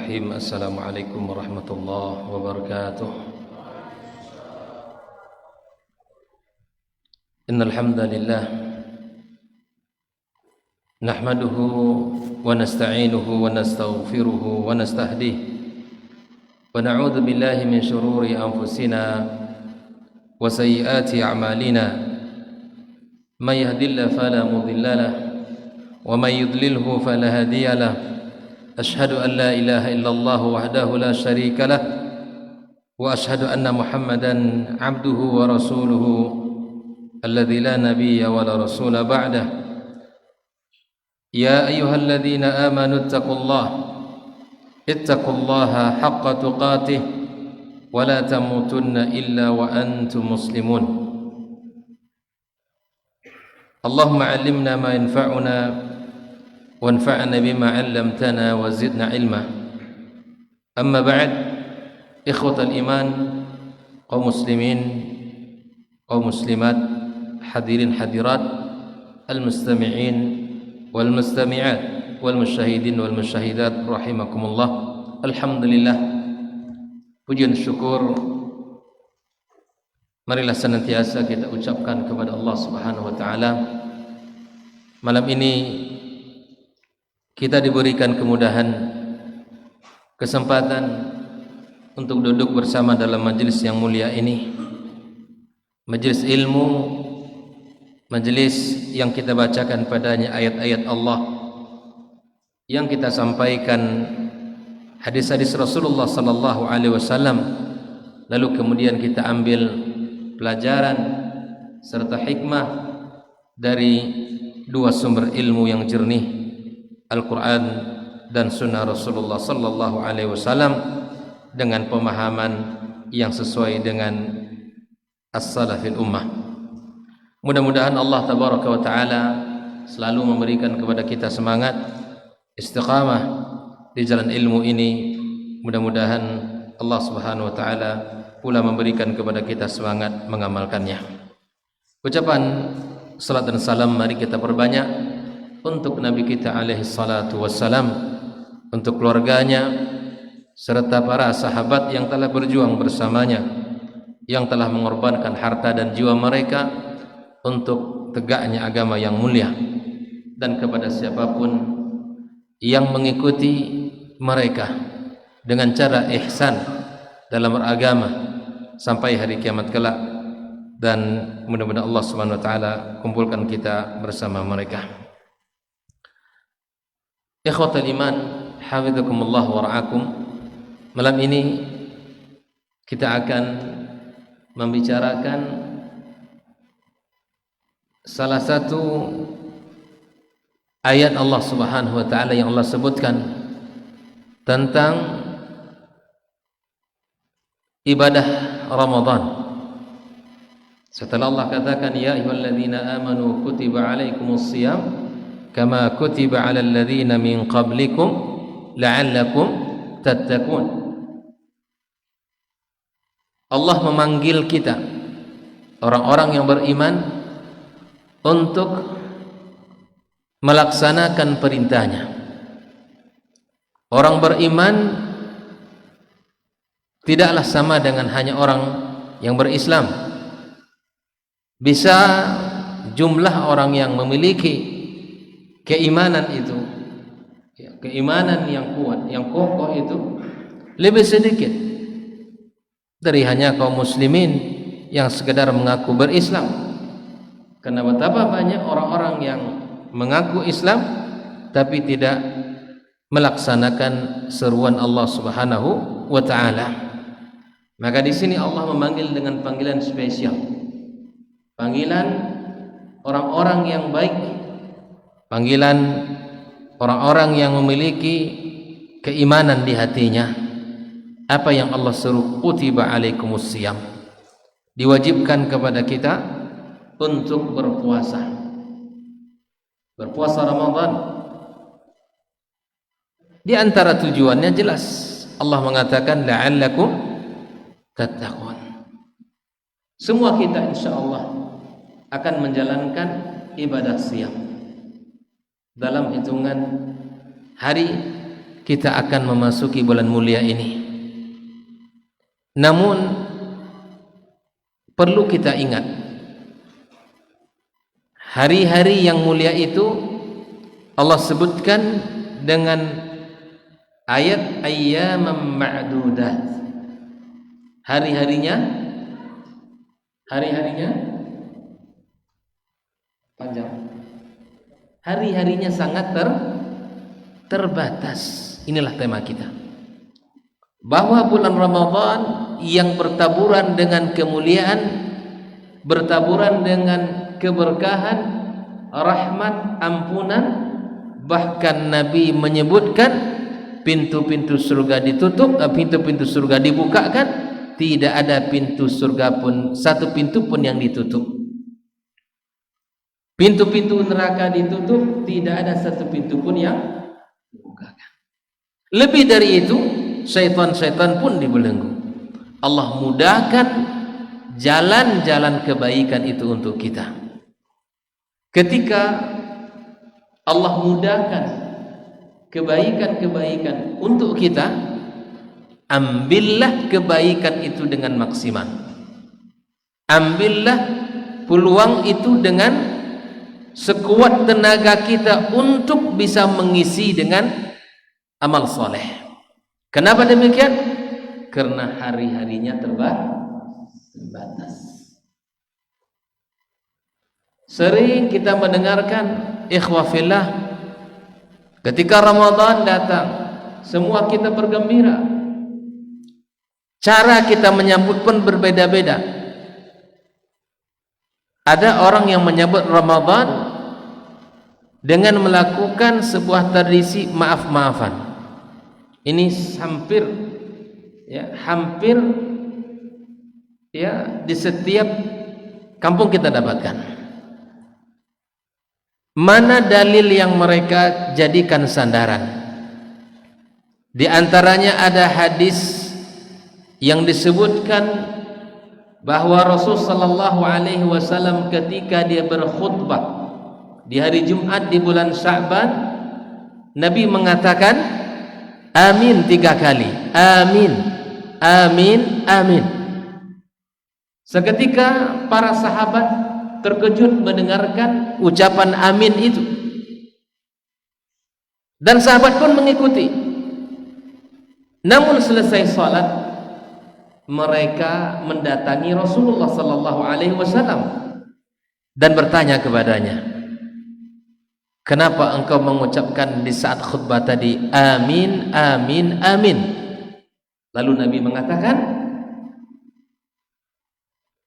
Bismillahirrahmanirrahim. Assalamualaikum warahmatullahi wabarakatuh. Innal hamdalillah nahmaduhu wa nasta'inuhu wa nastaghfiruhu wa nastahdihi wa na'udzu billahi min shururi anfusina wa sayyiati a'malina. May yahdihillahu fala mudilla lahu wa may yudlilhu fala hadiya lahu. أشهد أن لا إله إلا الله وحده لا شريك له وأشهد أن محمدا عبده ورسوله الذي لا نبي ولا رسول بعده. يا أيها الذين آمنوا اتقوا الله حق تقاته ولا تموتن إلا وأنتم مسلمون. اللهم علمنا ما ينفعنا وانفعنا بما علمتنا وزدنا علما. أما بعد، إخوة الإيمان, kaum muslimin, kaum muslimat, hadirin hadirat, al-mustami'in wal mustami'at wal musyahidin wal musyahidat rahimakumullah. Alhamdulillah, pujian syukur marilah senantiasa kita ucapkan kepada Allah Subhanahu wa taala. Malam ini kita diberikan kemudahan, kesempatan untuk duduk bersama dalam majelis yang mulia ini, majelis ilmu, majelis yang kita bacakan padanya ayat-ayat Allah, yang kita sampaikan hadis-hadis Rasulullah sallallahu alaihi wasallam, lalu kemudian kita ambil pelajaran serta hikmah dari dua sumber ilmu yang jernih, Al-Quran dan Sunnah Rasulullah Sallallahu Alaihi Wasallam, dengan pemahaman yang sesuai dengan as-salafil ummah. Mudah-mudahan Allah Tabaraka wa Ta'ala selalu memberikan kepada kita semangat istiqamah di jalan ilmu ini. Mudah-mudahan Allah Subhanahu wa Ta'ala pula memberikan kepada kita semangat mengamalkannya. Ucapan salat dan salam mari kita perbanyak untuk Nabi kita alaihi salatu wassalam, untuk keluarganya serta para sahabat yang telah berjuang bersamanya, yang telah mengorbankan harta dan jiwa mereka untuk tegaknya agama yang mulia, dan kepada siapapun yang mengikuti mereka dengan cara ihsan dalam beragama sampai hari kiamat kelak. Dan mudah-mudahan Allah Subhanahu wa taala kumpulkan kita bersama mereka. Ikhwatal iman, hafizakumullah wa ra'akum. Malam ini kita akan membicarakan salah satu ayat Allah Subhanahu wa taala yang Allah sebutkan tentang ibadah Ramadan. Setelah Allah katakan, ya ayyuhalladzina amanu kutiba alaikumus shiyam kama kutiba 'alal ladzina min qablikum la'allakum tattaqun. Allah memanggil kita, orang-orang yang beriman, untuk melaksanakan perintahnya. Orang beriman tidaklah sama dengan hanya orang yang berislam. Bisa jumlah orang yang memiliki keimanan itu, keimanan yang kuat, yang kokoh itu lebih sedikit dari hanya kaum muslimin yang sekedar mengaku berislam. Karena betapa banyak orang-orang yang mengaku Islam tapi tidak melaksanakan seruan Allah Subhanahu wa taala. Maka di sini Allah memanggil dengan panggilan spesial, panggilan orang-orang yang baik, panggilan orang-orang yang memiliki keimanan di hatinya. Apa yang Allah suruh? Kutiba alaikumus shiyam, diwajibkan kepada kita untuk berpuasa Ramadan. Di antara tujuannya jelas, Allah mengatakan la'allakum tattaqun. Semua kita insyaallah akan menjalankan ibadah siyam dalam hitungan hari kita akan memasuki bulan mulia ini. Namun perlu kita ingat, hari-hari yang mulia itu Allah sebutkan dengan ayat ayyaman ma'dudat. Hari-harinya panjang. Hari-harinya sangat terbatas. Inilah tema kita. Bahwa bulan Ramadan yang bertaburan dengan kemuliaan, bertaburan dengan keberkahan, rahmat, ampunan, bahkan Nabi menyebutkan pintu-pintu surga ditutup, pintu-pintu surga dibukakan, tidak ada pintu surga pun, satu pintu pun yang ditutup. Pintu-pintu neraka ditutup, tidak ada satu pintu pun yang dibukakan. Lebih dari itu, syaitan-syaitan pun dibelenggu. Allah mudahkan jalan-jalan kebaikan itu untuk kita. Ketika Allah mudahkan kebaikan-kebaikan untuk kita, ambillah kebaikan itu dengan maksimal. Ambillah peluang itu dengan sekuat tenaga kita untuk bisa mengisi dengan amal soleh. Kenapa demikian? Karena hari-harinya terbatas. Sering kita mendengarkan ikhwah fillah, ketika Ramadan datang semua kita bergembira. Cara kita menyambut pun berbeda-beda. Ada orang yang menyambut Ramadan dengan melakukan sebuah tradisi maaf-maafan. Ini hampir di setiap kampung kita dapatkan. Mana dalil yang mereka jadikan sandaran? Di antaranya ada hadis yang disebutkan bahwa Rasul sallallahu alaihi wasallam ketika dia berkhutbah di hari Jumat di bulan Sya'ban, Nabi mengatakan amin 3 kali. Amin, amin, amin. Seketika para sahabat terkejut mendengarkan ucapan amin itu, dan sahabat pun mengikuti. Namun selesai salat, mereka mendatangi Rasulullah sallallahu alaihi wasallam dan bertanya kepadanya, kenapa engkau mengucapkan di saat khutbah tadi amin, amin, amin? Lalu Nabi mengatakan,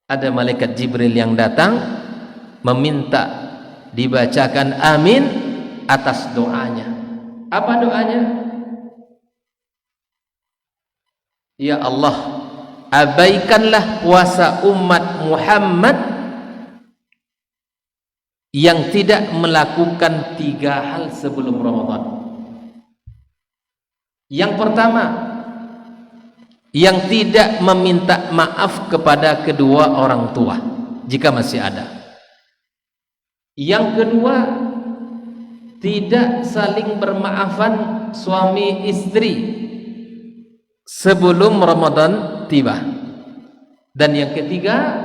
ada malaikat Jibril yang datang meminta dibacakan amin atas doanya. Apa doanya? Ya Allah, abaikanlah puasa umat Muhammad yang tidak melakukan 3 hal sebelum Ramadan. Yang pertama, yang tidak meminta maaf kepada kedua orang tua jika masih ada. Yang kedua, tidak saling bermaafan suami istri sebelum Ramadan tiba. Dan yang ketiga,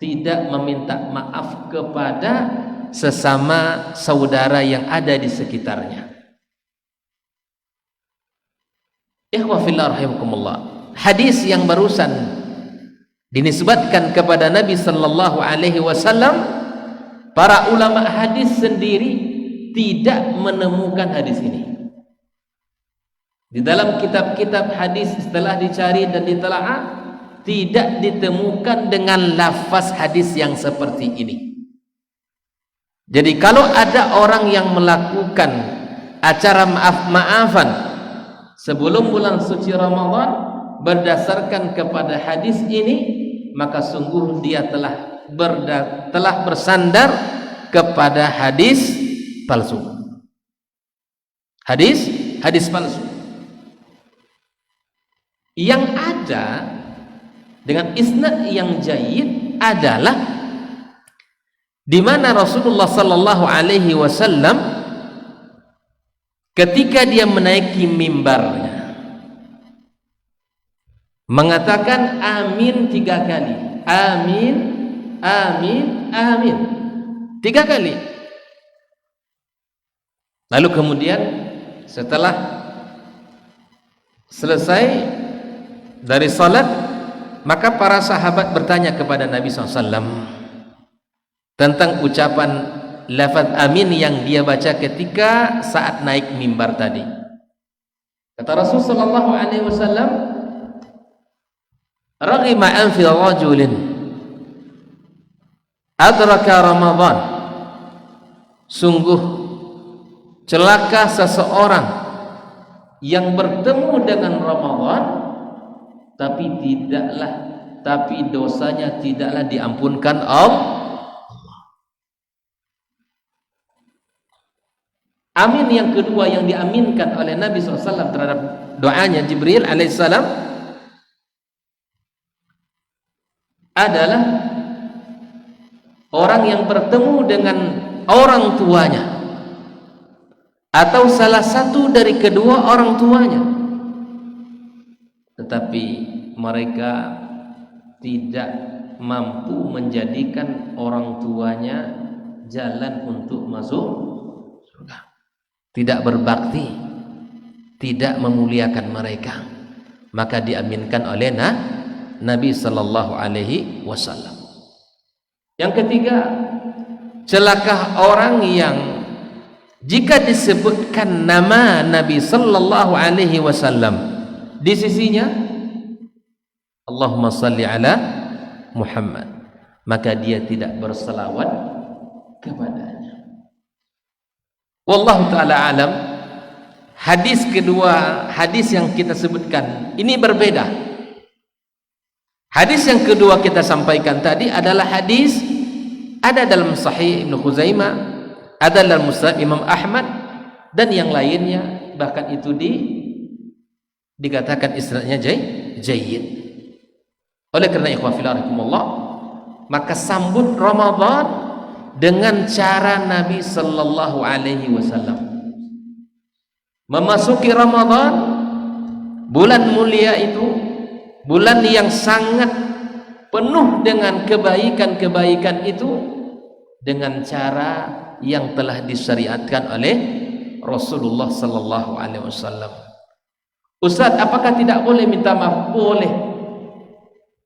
tidak meminta maaf kepada sesama saudara yang ada di sekitarnya. Ikhwah fillah rahimakumullah, hadis yang barusan dinisbatkan kepada Nabi sallallahu alaihi wasallam, para ulama hadis sendiri tidak menemukan hadis ini. Di dalam kitab-kitab hadis setelah dicari dan ditelaah, tidak ditemukan dengan lafaz hadis yang seperti ini. Jadi kalau ada orang yang melakukan acara maaf-maafan sebelum bulan suci Ramadan berdasarkan kepada hadis ini, maka sungguh dia telah bersandar kepada hadis palsu. Hadis palsu. Yang ada dengan isnad yang jayyid adalah di mana Rasulullah sallallahu alaihi wasallam ketika dia menaiki mimbarnya mengatakan amin 3 kali. Amin, amin, amin 3 kali. Lalu kemudian setelah selesai dari salat, maka para sahabat bertanya kepada Nabi SAW tentang ucapan lafaz amin yang dia baca ketika saat naik mimbar tadi. Kata Rasul sallallahu alaihi wasallam, "Raghima anfi rajulin adraka Ramadan." Sungguh celaka seseorang yang bertemu dengan Ramadan tapi dosanya tidaklah diampunkan Allah. Amin yang kedua yang diaminkan oleh Nabi SAW terhadap doanya Jibril alaihissalam adalah orang yang bertemu dengan orang tuanya atau salah satu dari kedua orang tuanya, tetapi mereka tidak mampu menjadikan orang tuanya jalan untuk masuk surga, tidak berbakti, tidak memuliakan mereka, maka diaminkan oleh Nabi sallallahu alaihi wasallam. Yang ketiga, celaka orang yang jika disebutkan nama Nabi sallallahu alaihi wasallam di sisinya, Allahumma salli ala Muhammad, maka dia tidak berselawat kepadanya. Wallahu ta'ala alam. Hadis kedua, hadis yang kita sebutkan ini berbeda. Hadis yang kedua kita sampaikan tadi adalah hadis ada dalam Sahih Ibnu Khuzaimah, ada dalam Musnad Imam Ahmad dan yang lainnya, bahkan itu dikatakan isnadnya jayyid. Oleh karena ikhwah fillah rahimakumullah, maka sambut Ramadan dengan cara Nabi sallallahu alaihi wasallam. Memasuki Ramadan, bulan mulia itu, bulan yang sangat penuh dengan kebaikan-kebaikan itu, dengan cara yang telah disyariatkan oleh Rasulullah sallallahu alaihi wasallam. Ustaz, apakah tidak boleh minta maaf? Boleh.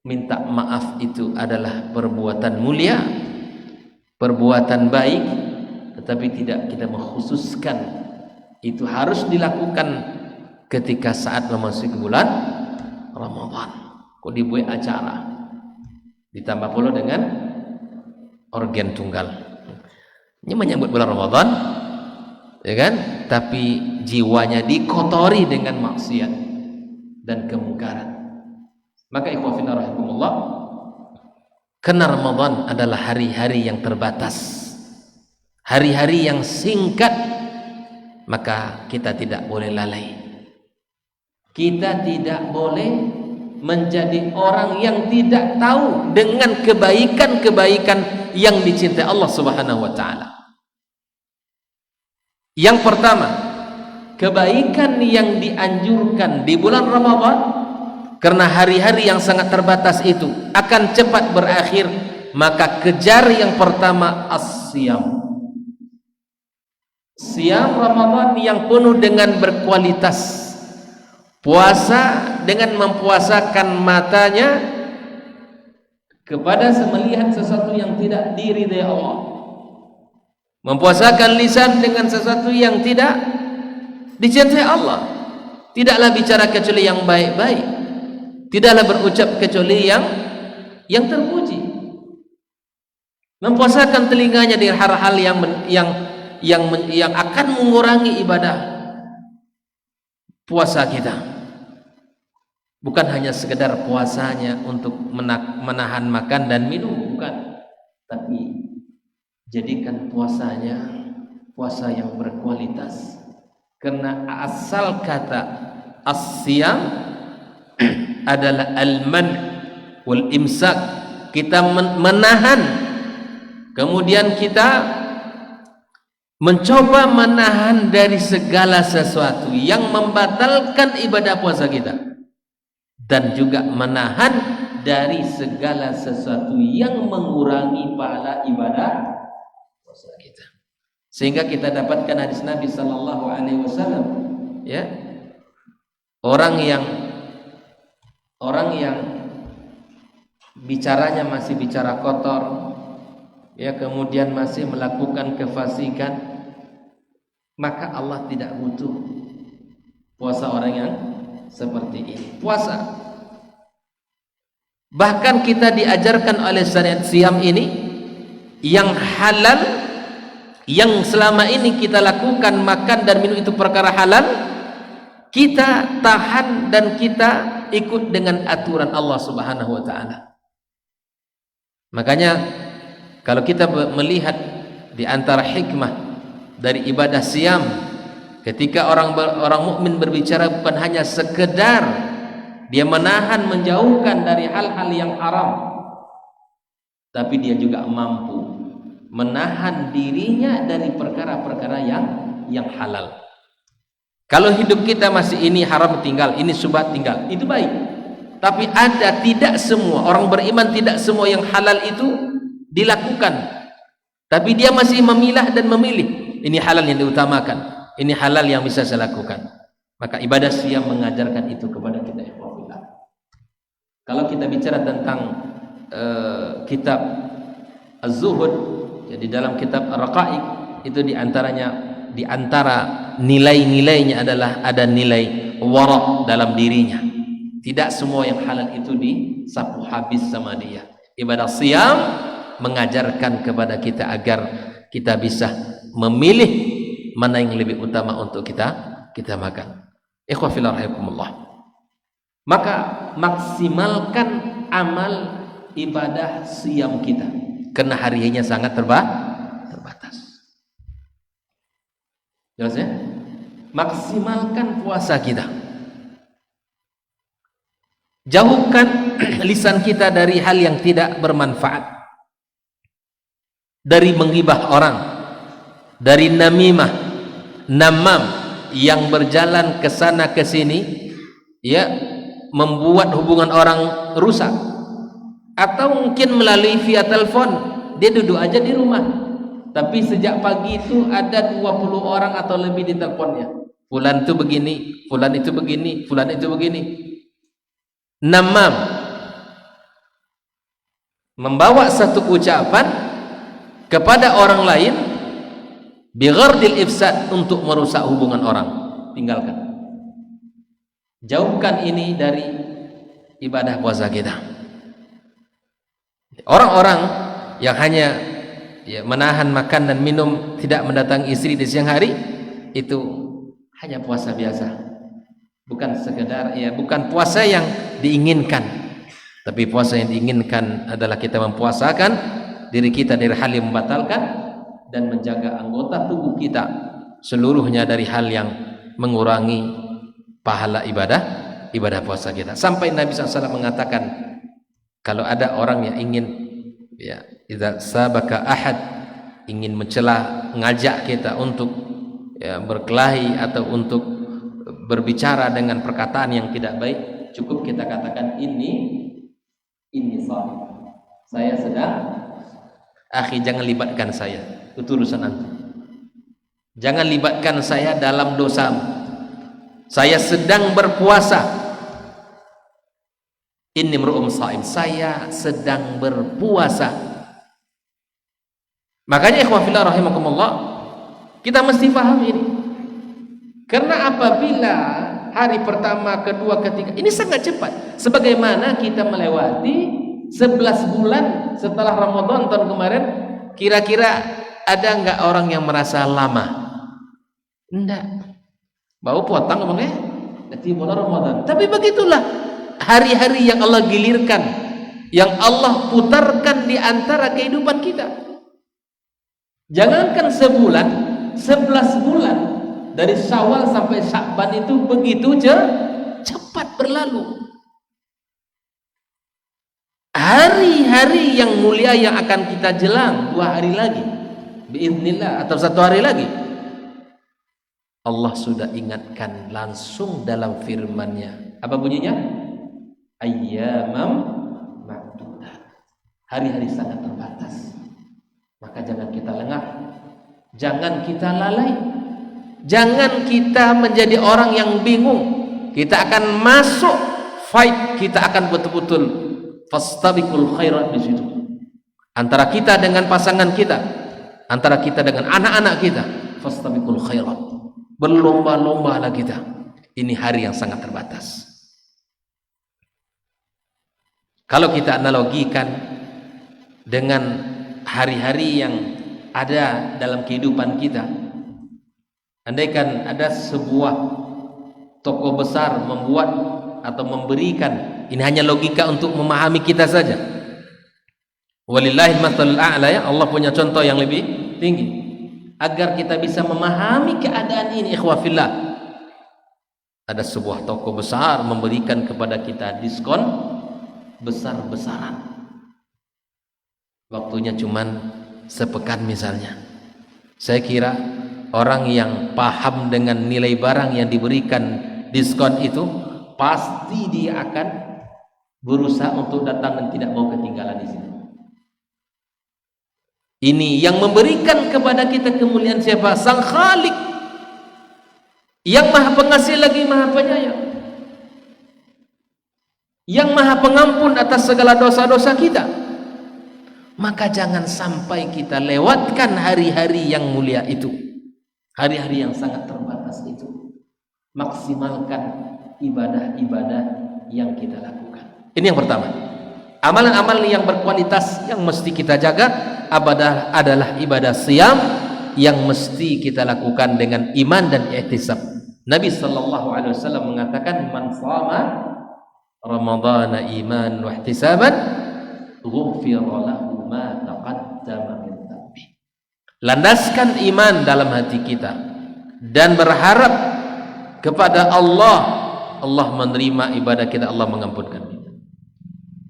Minta maaf itu adalah perbuatan mulia, perbuatan baik, tetapi tidak kita mengkhususkan itu harus dilakukan ketika saat memasuki bulan Ramadan. Kok dibuat acara, ditambah pula dengan organ tunggal. Ini menyambut bulan Ramadan, ya kan? Tapi jiwanya dikotori dengan maksiat dan kemungkaran. Maka ikhwah fillah rahimakumullah, karena Ramadan adalah hari-hari yang terbatas, hari-hari yang singkat, maka kita tidak boleh lalai. Kita tidak boleh menjadi orang yang tidak tahu dengan kebaikan-kebaikan yang dicintai Allah Subhanahu wa taala. Yang pertama, kebaikan yang dianjurkan di bulan Ramadan, karena hari-hari yang sangat terbatas itu akan cepat berakhir, maka kejar yang pertama as-siyam. Siyam Ramadan yang penuh dengan berkualitas. Puasa dengan mempuasakan matanya kepada melihat sesuatu yang tidak diridai Allah. Mempuasakan lisan dengan sesuatu yang tidak dicintai Allah. Tidaklah bicara kecuali yang baik-baik, tidaklah berucap kecuali yang terpuji. Mempuasakan telinganya dengan hal-hal yang akan mengurangi ibadah puasa kita. Bukan hanya sekedar puasanya untuk menahan makan dan minum, bukan, tapi jadikan puasanya puasa yang berkualitas. Karena asal kata as-siyam adalah al-man wal imsak, kita menahan, kemudian kita mencoba menahan dari segala sesuatu yang membatalkan ibadah puasa kita, dan juga menahan dari segala sesuatu yang mengurangi pahala ibadah puasa kita. Sehingga kita dapatkan hadis Nabi sallallahu alaihi wasallam, ya, orang yang bicaranya masih bicara kotor, ya, kemudian masih melakukan kefasikan, maka Allah tidak butuh puasa orang yang seperti ini. Puasa, bahkan kita diajarkan oleh syariat siam ini yang halal, yang selama ini kita lakukan, makan dan minum itu perkara halal, kita tahan dan kita ikut dengan aturan Allah Subhanahu wa taala. Makanya kalau kita melihat di antara hikmah dari ibadah siam, ketika orang mukmin berbicara bukan hanya sekedar dia menahan, menjauhkan dari hal-hal yang haram, tapi dia juga mampu menahan dirinya dari perkara-perkara yang halal. Kalau hidup kita masih ini haram tinggal, ini subhat tinggal, itu baik. Tapi ada, tidak semua orang beriman, tidak semua yang halal itu dilakukan, tapi dia masih memilah dan memilih. Ini halal yang diutamakan, ini halal yang bisa saya lakukan. Maka ibadah siam mengajarkan itu kepada kita. Kalau kita bicara tentang kitab Az-Zuhud, jadi dalam kitab Ar-Raqaiq itu di antara nilai-nilainya adalah ada nilai wara' dalam dirinya. Tidak semua yang halal itu disapu habis sama dia. Ibadah siam mengajarkan kepada kita agar kita bisa memilih mana yang lebih utama untuk kita makan. Ikhwah fillah rahimakumullah. Maka maksimalkan amal ibadah siam kita, karena harinya sangat terbatas. Jelas ya? Maksimalkan puasa kita. Jauhkan lisan kita dari hal yang tidak bermanfaat, dari menggibah orang, dari namimah, namam yang berjalan ke sana ke sini, ya, membuat hubungan orang rusak. Atau mungkin melalui via telepon, dia duduk aja di rumah, tapi sejak pagi itu ada 20 orang atau lebih di teleponnya. Fulan itu begini, fulan itu begini, fulan itu begini. Namam, membawa satu ucapan kepada orang lain bighardil ifsad, untuk merusak hubungan orang. Tinggalkan, jauhkan ini dari ibadah puasa kita. Orang-orang yang hanya menahan makan dan minum, tidak mendatangi istri di siang hari, itu hanya puasa biasa. Bukan sekedar, bukan puasa yang diinginkan, tapi puasa yang diinginkan adalah kita mempuasakan diri kita dari hal yang membatalkan dan menjaga anggota tubuh kita seluruhnya dari hal yang mengurangi pahala ibadah puasa kita. Sampai Nabi SAW mengatakan, kalau ada orang yang ingin, idza sabaka ahad, ingin mencela, ngajak kita untuk berkelahi atau untuk berbicara dengan perkataan yang tidak baik, cukup kita katakan ini sahih, saya sedang, akhi, jangan libatkan saya, itu urusan antum. Jangan libatkan saya dalam dosamu, saya sedang berpuasa. Inni mru'um shaim, saya sedang berpuasa. Makanya ikhwah fillah rahimakumullah, kita mesti paham ini. Karena apabila hari pertama, kedua, ketiga, ini sangat cepat. Sebagaimana kita melewati 11 bulan setelah Ramadan tahun kemarin, kira-kira ada nggak orang yang merasa lama? Enggak. Bau potong ngomongnya, nanti bulan Ramadan. Tapi begitulah hari-hari yang Allah gilirkan, yang Allah putarkan di antara kehidupan kita. Jangankan sebulan, 11 bulan. Dari Syawal sampai Sya'ban itu begitu cepat berlalu. Hari-hari yang mulia yang akan kita jelang 2 hari lagi, biiznillah, atau 1 hari lagi. Allah sudah ingatkan langsung dalam firman-Nya. Apa bunyinya? Ayyamam ma'dudat. Hari-hari sangat terbatas. Maka jangan kita lengah, jangan kita lalai, jangan kita menjadi orang yang bingung. Kita akan masuk fight, kita akan betul-betul fastabiqul khairat di situ. Antara kita dengan pasangan kita, antara kita dengan anak-anak kita, fastabiqul khairat. Berlomba-lombalah kita. Ini hari yang sangat terbatas. Kalau kita analogikan dengan hari-hari yang ada dalam kehidupan kita, andaikan ada sebuah toko besar membuat atau memberikan, ini hanya logika untuk memahami kita saja. Walillahil mathalul a'la, ya, Allah punya contoh yang lebih tinggi agar kita bisa memahami keadaan ini. Ikhwafillah, ada sebuah toko besar memberikan kepada kita diskon besar-besaran, waktunya cuman sepekan misalnya. Saya kira orang yang paham dengan nilai barang yang diberikan diskon itu, pasti dia akan berusaha untuk datang dan tidak mau ketinggalan di situ. Ini yang memberikan kepada kita kemuliaan siapa? Sang Khalik, yang maha pengasih lagi maha penyayang, yang maha pengampun atas segala dosa-dosa kita. Maka jangan sampai kita lewatkan hari-hari yang mulia itu, hari-hari yang sangat terbatas itu. Maksimalkan ibadah-ibadah yang kita lakukan. Ini yang pertama. Amalan-amalan yang berkualitas yang mesti kita jaga adalah ibadah siyam yang mesti kita lakukan dengan iman dan ihtisab. Nabi sallallahu alaihi wasallam mengatakan, man shama ramadhana iman wa ihtisaban ghufira lahu ma taqaddama min dhanbi. Landaskan iman dalam hati kita dan berharap kepada Allah, Allah menerima ibadah kita, Allah mengampunkan kita.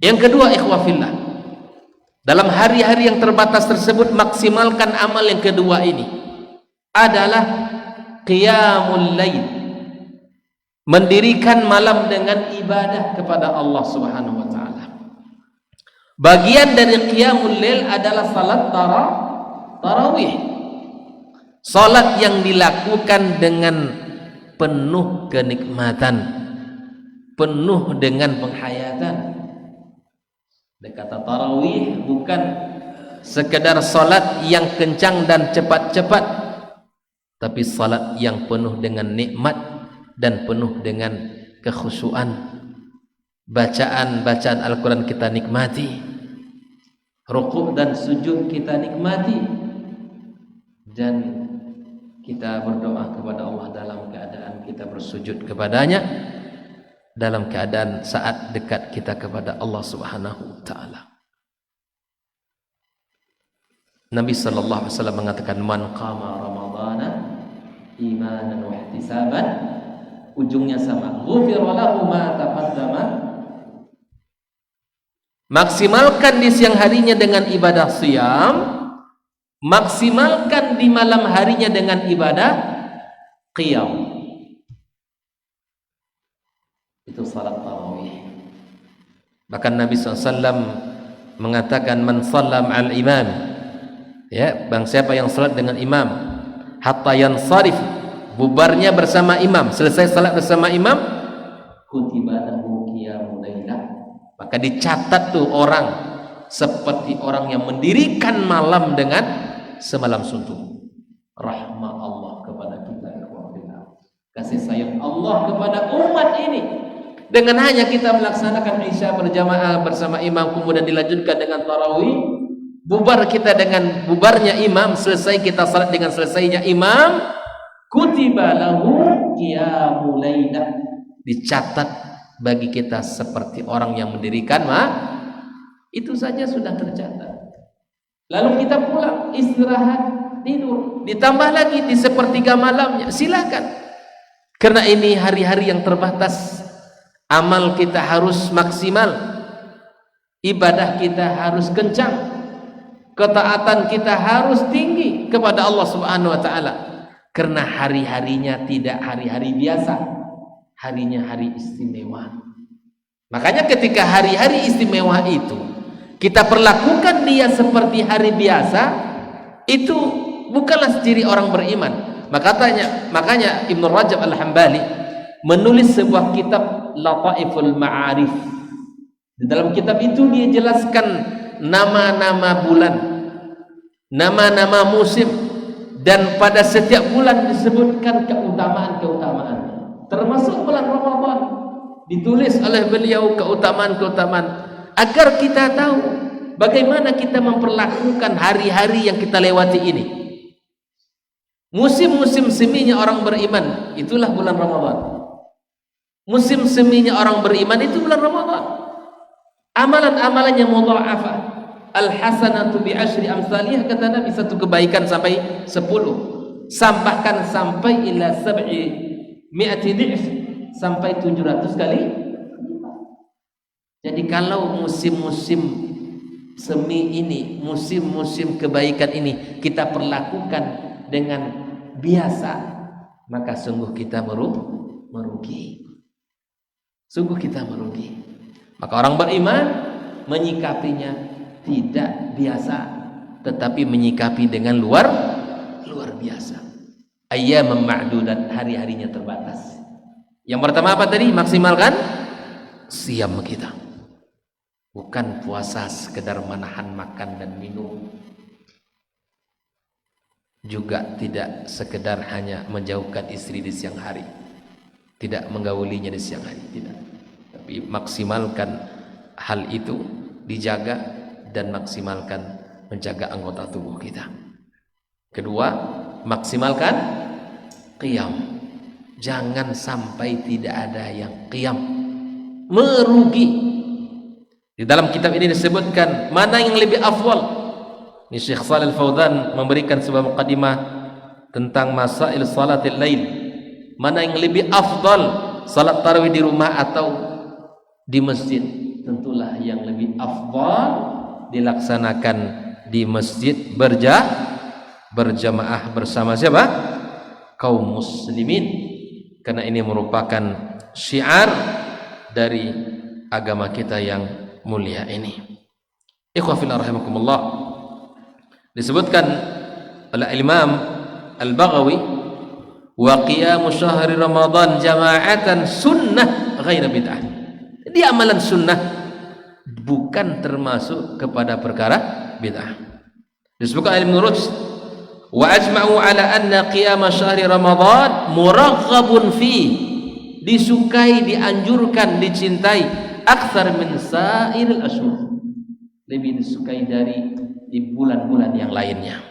Yang kedua, ikhwafillah, dalam hari-hari yang terbatas tersebut, maksimalkan amal yang kedua ini adalah qiyamul lail, mendirikan malam dengan ibadah kepada Allah Subhanahu wa taala. Bagian dari qiyamul lail adalah salat tarawih, salat yang dilakukan dengan penuh kenikmatan, penuh dengan penghayatan. Kata tarawih bukan sekedar salat yang kencang dan cepat-cepat, tapi salat yang penuh dengan nikmat dan penuh dengan kekhusyuan. Bacaan-bacaan Al-Quran kita nikmati, rukuk dan sujud kita nikmati, dan kita berdoa kepada Allah dalam keadaan kita bersujud kepadanya, dalam keadaan saat dekat kita kepada Allah Subhanahu wa taala. Nabi sallallahu alaihi wasallam mengatakan, man qama ramadhana imanan wa ihtisaban, ujungnya sama, ghufira lahu ma taqaddama. Maksimalkan di siang harinya dengan ibadah siyam, maksimalkan di malam harinya dengan ibadah qiyam. Itu salat tarawih. Bahkan Nabi SAW mengatakan, man sallam al imam, ya, bang siapa yang salat dengan imam, hatta yansarif, bubarnya bersama imam, selesai salat bersama imam, kutiba lahu qiyamul lailah, maka dicatat tuh orang seperti orang yang mendirikan malam dengan semalam suntuk. Rahmat Allah kepada kita, kasih sayang Allah kepada umat ini, dengan hanya kita melaksanakan isya berjamaah bersama imam, kemudian dilanjutkan dengan tarawih, bubar kita dengan bubarnya imam, selesai kita salat dengan selesainya imam, kutiba lahu qiyamul lailah, dicatat bagi kita seperti orang yang mendirikan itu saja sudah tercatat. Lalu kita pulang, istirahat, tidur, ditambah lagi di sepertiga malamnya, silakan. Karena ini hari-hari yang terbatas, amal kita harus maksimal, ibadah kita harus kencang, Ketaatan kita harus tinggi kepada Allah Subhanahu wa taala. Karena hari-harinya tidak hari-hari biasa. Harinya hari istimewa. Makanya ketika hari-hari istimewa itu kita perlakukan dia seperti hari biasa, itu bukanlah ciri orang beriman. Makanya Ibnu Rajab Al-Hambali menulis sebuah kitab Lataiful Ma'arif. Di dalam kitab itu dia jelaskan nama-nama bulan, nama-nama musim, dan pada setiap bulan disebutkan keutamaan-keutamaan. Termasuk bulan Ramadan ditulis oleh beliau keutamaan-keutamaan agar kita tahu bagaimana kita memperlakukan hari-hari yang kita lewati ini. Musim-musim seminya orang beriman, itulah bulan Ramadan. Musim seminya orang beriman itu bulan Ramadan. Amalan-amalannya mudha'afah. Al-hasanatu bi asyri amsalih, kata Nabi, satu kebaikan sampai 10. Bahkan sampai ila mi'ati di'f, sampai 700 kali. Jadi kalau musim-musim semi ini, musim-musim kebaikan ini kita perlakukan dengan biasa, maka sungguh kita merugi. Sungguh kita merugi. Maka orang beriman menyikapinya tidak biasa, tetapi menyikapi dengan luar biasa. Ayyam ma'dudat, hari-harinya terbatas. Yang pertama apa tadi? Maksimalkan siam kita. Bukan puasa sekedar menahan makan dan minum. Juga tidak sekedar hanya menjauhkan istri di siang hari, tidak menggaulinya di siang hari, tidak. Tapi maksimalkan hal itu, dijaga, dan maksimalkan menjaga anggota tubuh kita. Kedua, maksimalkan qiyam. Jangan sampai tidak ada yang qiyam, merugi. Di dalam kitab ini disebutkan mana yang lebih afdal. Ini Syekh Shalih Al-Fauzan memberikan sebuah mukadimah tentang masail salatil lail. Mana yang lebih afdal, salat tarawih di rumah atau di masjid? Tentulah yang lebih afdal dilaksanakan di masjid berjamaah bersama siapa? Kaum muslimin. Karena ini merupakan syiar dari agama kita yang mulia ini. Ikhwah fillah rahimakumullah. Disebutkan oleh Imam Al-Baghawi, wa qiyamu syahri Ramadan jama'atan sunnah ghaira bid'ah. Jadi amalan sunnah bukan termasuk kepada perkara bid'ah. Disebutkan oleh Ibnu Rushd, wa ajma'u ala anna qiyam syahri Ramadan muraghabun fi, disukai, dianjurkan, dicintai, aktsar min sa'iril ashhur, lebih disukai dari di bulan-bulan yang lainnya.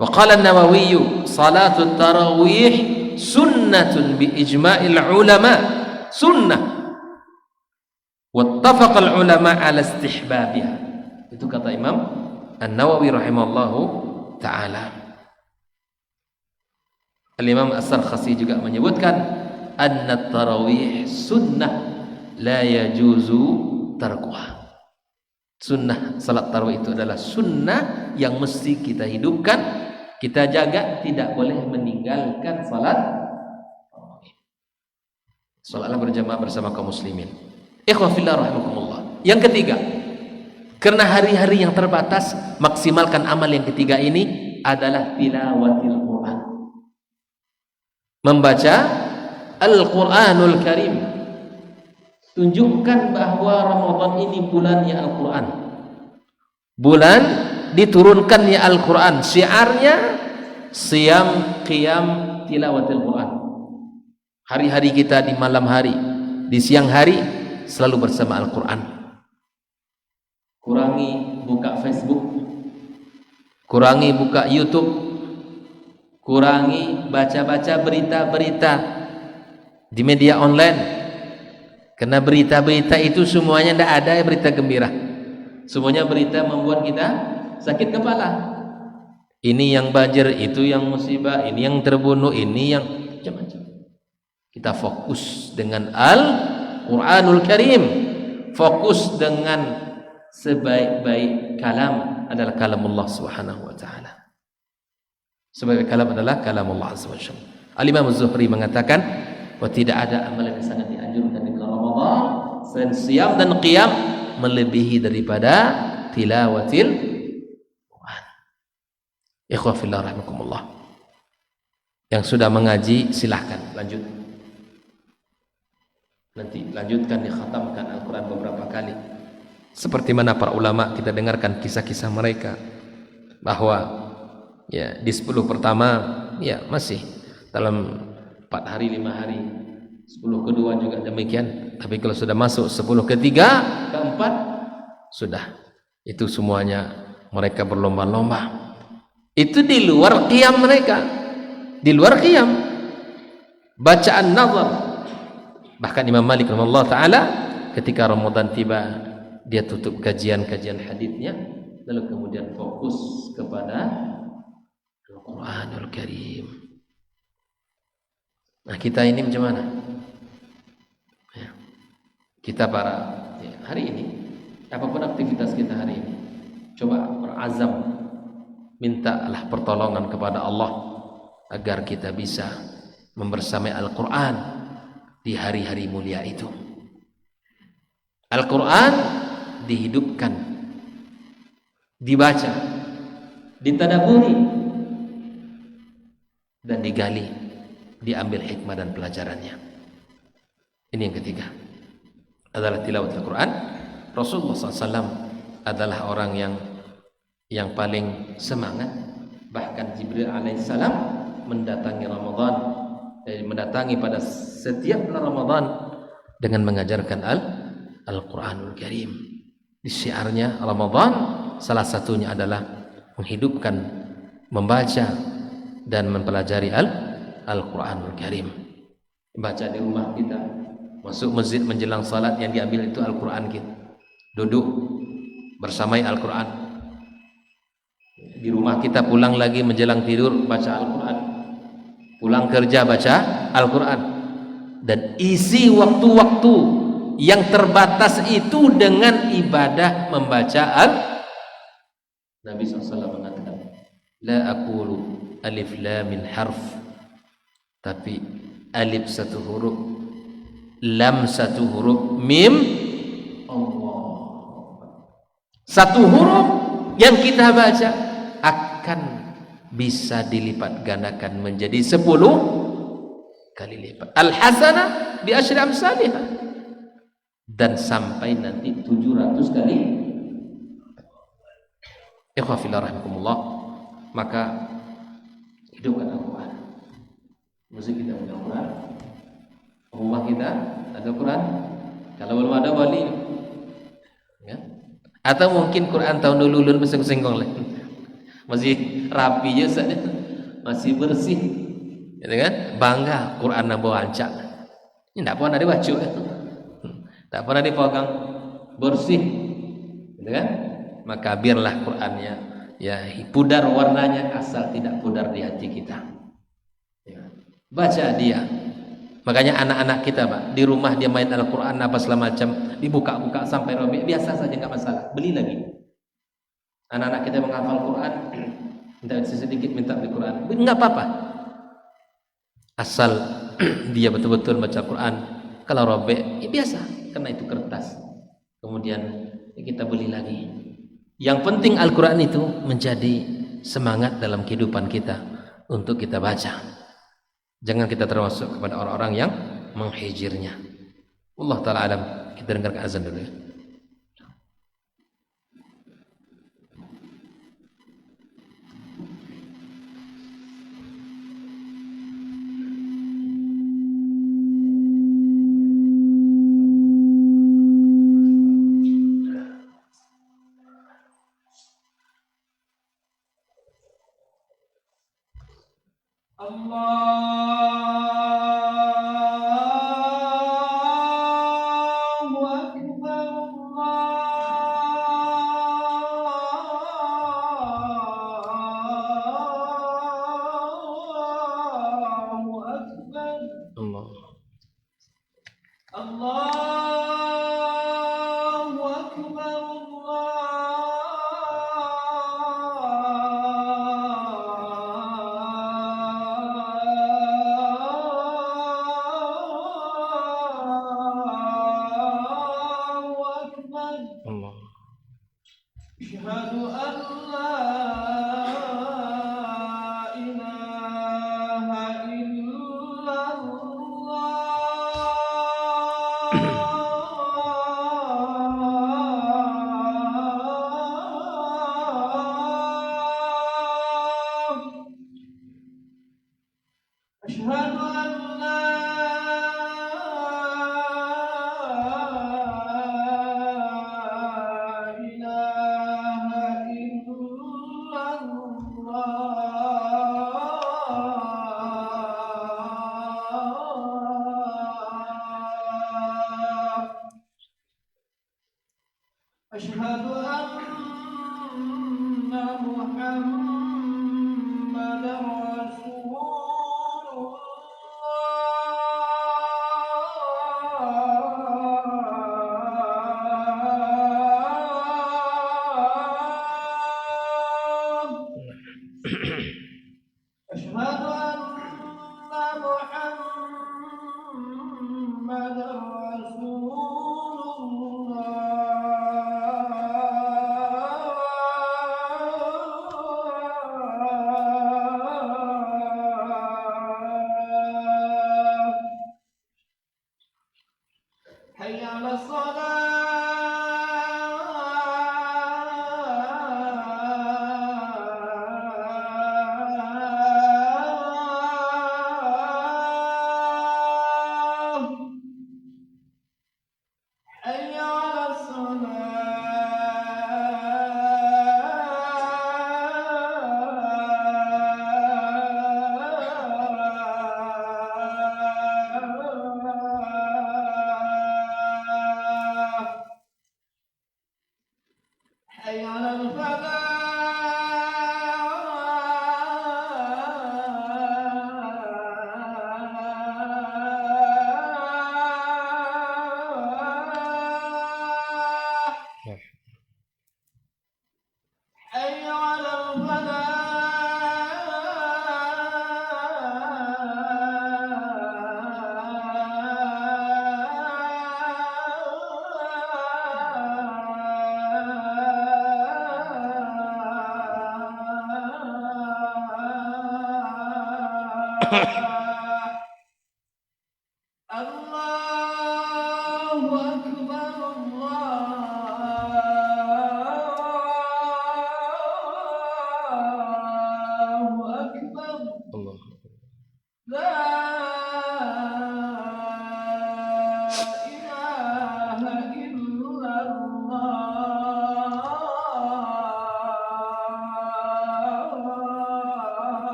Wa qala an-Nawawi salatu tarawih sunnatun bi ijma'il ulama, sunnah wattafaqa al-ulama ala istihbabiha. Itu kata Imam An-Nawawi rahimahullahu taala. Al-Imam As-Sarkhasi juga menyebutkan anna tarawih sunnah la yajuzu tarkuha. Sunnah salat tarawih itu adalah sunnah yang mesti kita hidupkan, kita jaga, tidak boleh meninggalkan salat tarawih. Salatlah berjamaah bersama kaum muslimin. Ikhwah fillah rahimakumullah. Yang ketiga, karena hari-hari yang terbatas, maksimalkan amal yang ketiga ini adalah tilawatil Quran. Membaca Al-Quranul Karim. Tunjukkan bahwa Ramadan ini bulannya Al-Quran, bulan diturunkannya Al-Quran. Syiarnya siyam, qiyam, tilawatil Quran. Hari-hari kita di malam hari, di siang hari selalu bersama Al-Quran. Kurangi buka Facebook, kurangi buka YouTube, kurangi baca-baca berita-berita di media online. Karena berita-berita itu semuanya tidak ada berita gembira. Semuanya berita membuat kita sakit kepala. Ini yang banjir, itu yang musibah, ini yang terbunuh, ini yang macam-macam. Kita fokus dengan Al-Quranul Karim, fokus dengan sebaik-baik kalam adalah kalamullah subhanahu wa ta'ala. Sebagai kalam adalah kalamullah azza wa jalla. Al-Imam Az-Zuhri mengatakan, bahwa tidak ada amalan yang sangat dianjurkan di bulan Ramadan selain siam dan qiyam melebihi daripada tilawatil Quran. Ikhwah fillah rahimakumullah. Yang sudah mengaji silahkan lanjut. Nanti lanjutkan, dikhatamkan Al-Quran beberapa kali. Seperti mana para ulama kita dengarkan kisah-kisah mereka, bahwa ya di 10 pertama ya masih dalam 4 hari 5 hari, 10 kedua juga demikian. Tapi kalau sudah masuk 10 ketiga keempat, sudah itu semuanya mereka berlomba-lomba. Itu di luar qiyam mereka, di luar qiyam, bacaan nazar. Bahkan Imam Malik rahimahullah ta'ala ketika Ramadan tiba, dia tutup kajian-kajian hadisnya, lalu kemudian fokus kepada Al-Quranul Karim. Nah, kita ini macam mana? Ya. Kita hari ini, apapun aktivitas kita hari ini, coba berazam, mintalah pertolongan kepada Allah agar kita bisa membersamai Al-Quran di hari-hari mulia itu. Al-Quran dihidupkan, dibaca, ditadaburi, dan digali, diambil hikmah dan pelajarannya. Ini yang ketiga adalah tilawat Al-Quran. Rasulullah SAW adalah orang yang paling semangat. Bahkan Jibril alaihissalam mendatangi Ramadan, mendatangi pada setiap bulan Ramadan dengan mengajarkan Al-Quranul Karim. Di syiarnya Ramadan salah satunya adalah menghidupkan, membaca dan mempelajari Al-Quranul Karim. Baca di rumah kita, masuk masjid menjelang salat, yang diambil itu Al-Quran kita. Duduk bersamai Al-Quran. Di rumah kita pulang lagi menjelang tidur baca Al-Quran. Pulang kerja baca Al-Quran. Dan isi waktu-waktu yang terbatas itu dengan ibadah membaca Nabi SAW mengatakan, la aqulu alif lam min harf, tapi alif satu huruf, lam satu huruf, mim Allah. Satu huruf yang kita baca akan bisa dilipat gandakan menjadi 10 kali lipat. Al-hasanah bi asyri amsalihha, dan sampai nanti 700 kali. Ikhwah fillah rahimakumullah. Maka hidupkan Al-Quran. Mesti kita punya Al-Quran, rumah kita ada Quran. Kalau belum ada wali ya. Atau mungkin Quran tahun dulu ulun beseng-besengkong lagi, masih rapi je saja, masih bersih gitu kan. Bangga Quran nabo ancak, ini tak pernah dibaca, tak pernah dipegang, bersih gitu kan. Maka biarlah Qurannya ya pudar warnanya, asal tidak pudar di hati kita ya. Baca dia. Makanya anak-anak kita Pak, di rumah dia main Al-Quran apa segala macam, dibuka-buka sampai robek, biasa saja, nggak masalah, beli lagi. Anak-anak kita menghafal Quran, minta sedikit, minta beli Quran, nggak apa-apa, asal dia betul-betul baca Quran. Kalau robek ya biasa, karena itu kertas, kemudian kita beli lagi. Yang penting Al-Quran itu menjadi semangat dalam kehidupan kita untuk kita baca. Jangan kita termasuk kepada orang-orang yang menghijirnya. Allah Ta'ala alam. Kita dengarkan azan dulu ya.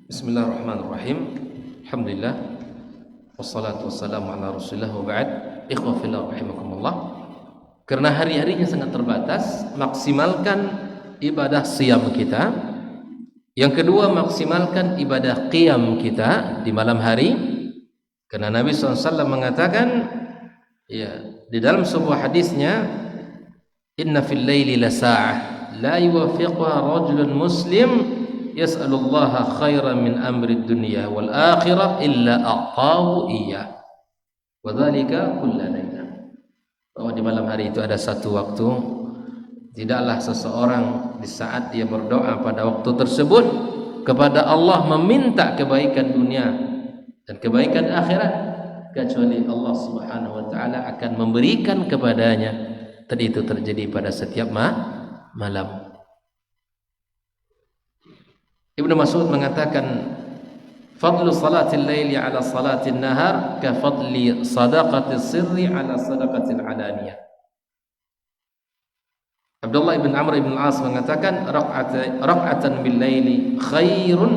Bismillahirrahmanirrahim. Alhamdulillah wassalatu wassalamu ala Rasulillah wa ba'd. Ikhwah fillah rahimakumullah. Karena hari-harinya sangat terbatas, maksimalkan ibadah siyam kita. Yang kedua, maksimalkan ibadah qiyam kita di malam hari. Karena Nabi SAW mengatakan, ya, di dalam sebuah hadisnya, inna fil laili la sa'ah la yuwafiquha rajulun muslim yas'alullaha khairan min amri dunya wal akhirah illa a'tahu iyyah wa dzalika kullu laila. Bahwa di malam hari itu ada satu waktu, tidaklah seseorang di saat dia berdoa pada waktu tersebut kepada Allah meminta kebaikan dunia dan kebaikan akhirat, kecuali Allah Subhanahu wa taala akan memberikan kepadanya. Tadi itu terjadi pada setiap malam. Ibnu Mas'ud mengatakan, fadlu salatil laili ala salatil nahar ka fadli sadaqatis sirri ala sadaqatil alaniyah. Abdullah bin Amr bin Al-As mengatakan, raq'atan bil laili khairun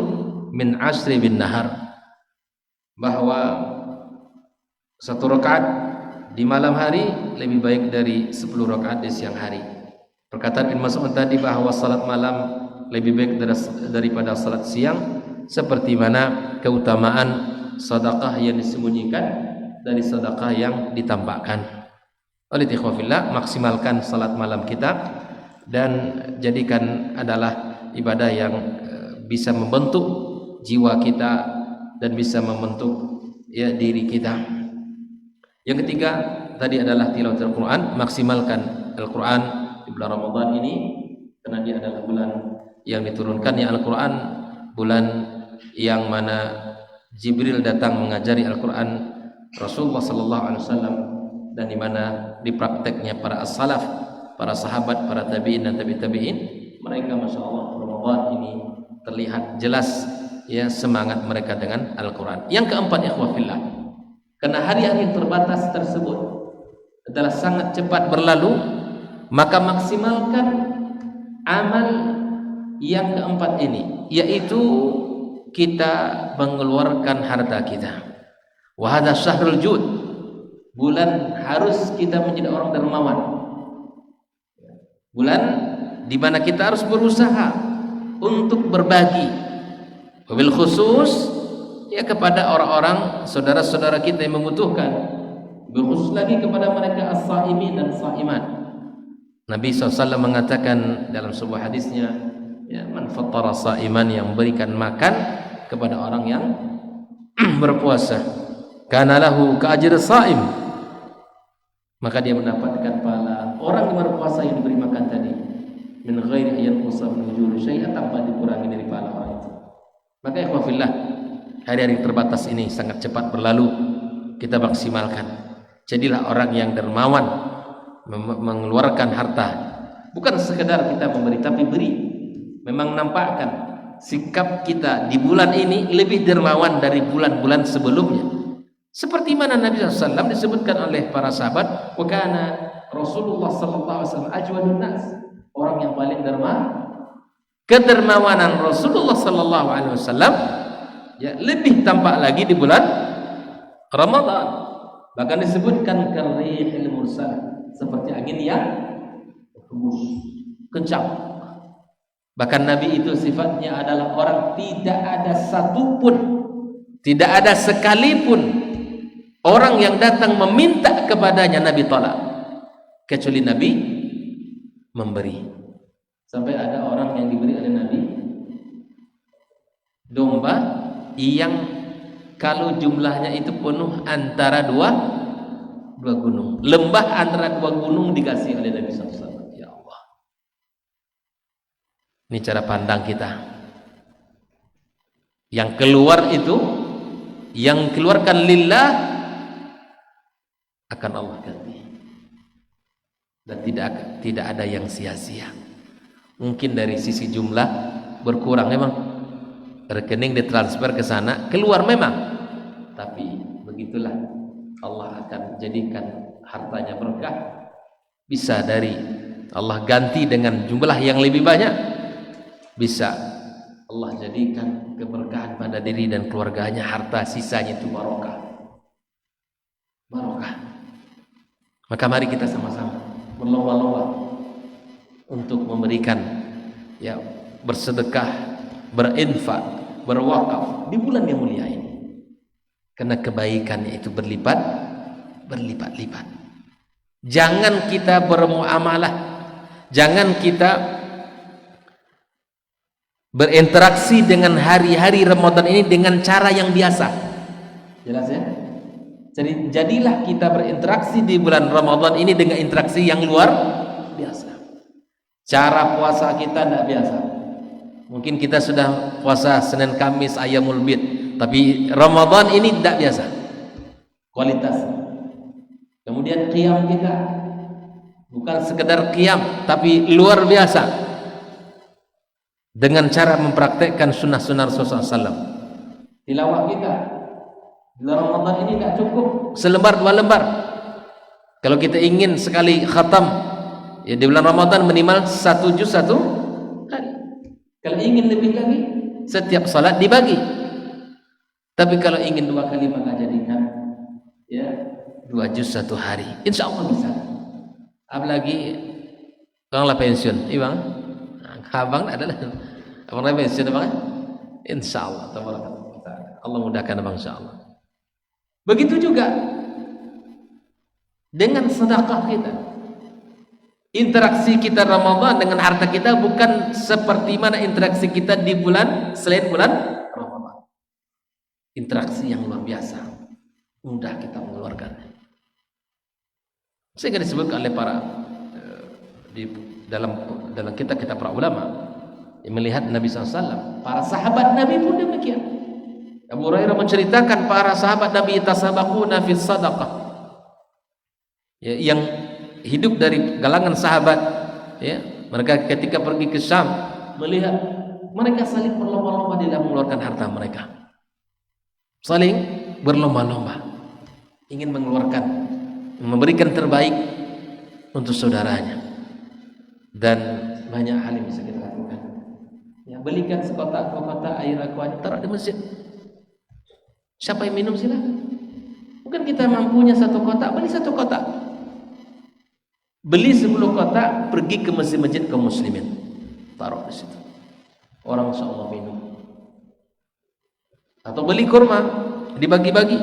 min 10 bin nahar. Bahwa satu rakaat di malam hari lebih baik dari 10 rakaat di siang hari. Perkataan Ibnu Mas'ud tadi bahwa salat malam lebih baik daripada salat siang, seperti mana keutamaan sedekah yang disembunyikan dari sedekah yang ditampakkan. Oleh ikhwafillah, maksimalkan salat malam kita dan jadikan adalah ibadah yang bisa membentuk jiwa kita dan bisa membentuk ya diri kita. Yang ketiga tadi adalah tilawatul Quran, maksimalkan Al-Quran di bulan Ramadan ini karena dia adalah bulan yang diturunkannya Al-Quran, bulan yang mana Jibril datang mengajari Al-Quran Rasulullah sallallahu alaihi wasallam, dan di mana diprakteknya para as-salaf, para sahabat, para tabi'in dan tabi'in. Mereka Masya Allah Ramadan ini terlihat jelas ya semangat mereka dengan Al-Quran. Yang keempat, ikhwah fillah, karena hari-hari terbatas tersebut adalah sangat cepat berlalu, maka maksimalkan amal yang keempat ini, yaitu kita mengeluarkan harta kita. Wa hadza syahrul jud, bulan harus kita menjadi orang dermawan, bulan di mana kita harus berusaha untuk berbagi. Wabil khusus ya kepada orang-orang saudara-saudara kita yang membutuhkan, khusus lagi kepada mereka as-saimin dan saimat. Nabi SAW mengatakan dalam sebuah hadisnya, ya, man fattara saiman, yang memberikan makan kepada orang yang berpuasa, kana lahu ka ajri saim, maka dia mendapatkan pahala orang yang berpuasa yang diberi makan tadi, min ghairi ayyan qusa min ujuri syai'an, tanpa dikurangi dari pahala orang itu. Maka ikhwafillah, hari-hari terbatas ini sangat cepat berlalu, kita maksimalkan. Jadilah orang yang dermawan, mengeluarkan harta, bukan sekedar kita memberi, tapi beri. Memang nampakkan sikap kita di bulan ini lebih dermawan dari bulan-bulan sebelumnya. Seperti mana Nabi SAW disebutkan oleh para sahabat, wa kana Rasulullah SAW ajwadun nas, orang yang paling dermawan. Kedermawanan Rasulullah SAW ya lebih tampak lagi di bulan Ramadan. Bahkan disebutkan karihil mursal, seperti angin yang hembus kencang. Bahkan Nabi itu sifatnya adalah orang tidak ada satupun, tidak ada sekalipun orang yang datang meminta kepadanya Nabi tolak, kecuali Nabi memberi. Sampai ada orang yang diberi oleh Nabi domba yang kalau jumlahnya itu penuh antara dua gunung, lembah antara dua gunung dikasih oleh Nabi SAW. Ya Allah, ini cara pandang kita. Yang keluar itu, yang keluarkan lillah, akan Allah ganti, dan tidak ada yang sia-sia. Mungkin dari sisi jumlah berkurang memang, rekening ditransfer ke sana, keluar memang, tapi begitulah Allah akan jadikan hartanya berkah. Bisa dari Allah ganti dengan jumlah yang lebih banyak, bisa Allah jadikan keberkahan pada diri dan keluarganya, harta sisanya itu barokah. Maka mari kita sama-sama berlomba-lomba untuk memberikan, ya, bersedekah, berinfak, berwakaf di bulan yang mulia ini, karena kebaikannya itu berlipat-lipat. Jangan kita bermuamalah, jangan kita berinteraksi dengan hari-hari Ramadan ini dengan cara yang biasa. Jelas ya? Jadi jadilah kita berinteraksi di bulan Ramadan ini dengan interaksi yang luar biasa. Cara puasa kita tidak biasa. Mungkin kita sudah puasa Senin Kamis Ayyamul Bid, tapi Ramadan ini tidak biasa kualitas. Kemudian qiyam kita bukan sekedar qiyam, tapi luar biasa dengan cara mempraktekkan sunnah-sunnah Rasulullah SAW. Tilawah kita di Ramadan ini tidak cukup selembar dua lembar. Kalau kita ingin sekali khatam, ya di bulan Ramadan minimal 1 juz 1 hari. Kalau ingin lebih lagi, setiap salat dibagi. Tapi kalau ingin 2 kali, maka jadikan, ya, 2 juz 1 hari. Insya Allah bisa. Apalagi orang lah pensiun, Bang. Abang adalah abang lah pensiun, Bang. Insya Allah, Allah mudahkan, Bang, insya Allah. Begitu juga dengan sedekah kita. Interaksi kita Ramadan dengan harta kita bukan seperti mana interaksi kita di bulan selain bulan Ramadan. Interaksi yang luar biasa, mudah kita mengeluarkannya. Sehingga disebutkan oleh para dalam kitab para ulama yang melihat Nabi SAW, para sahabat Nabi pun demikian. Abu Hurairah menceritakan para sahabat Nabi tasabaquna fi sadaqah, ya, yang hidup dari galangan sahabat, ya, mereka ketika pergi ke Syam melihat mereka saling berlomba-lomba di dalam mengeluarkan harta mereka, saling berlomba-lomba ingin mengeluarkan, memberikan terbaik untuk saudaranya. Dan banyak hal yang bisa kita lakukan, ya, belikan sekotak air aqua, taruh di masjid. Siapa yang minum silakan. Bukan kita mampunya 1 kotak, beli 1 kotak. Beli 10 kotak, pergi ke masjid-masjid kaum muslimin, taruh di situ. Orang insya Allah minum. atau beli kurma dibagi-bagi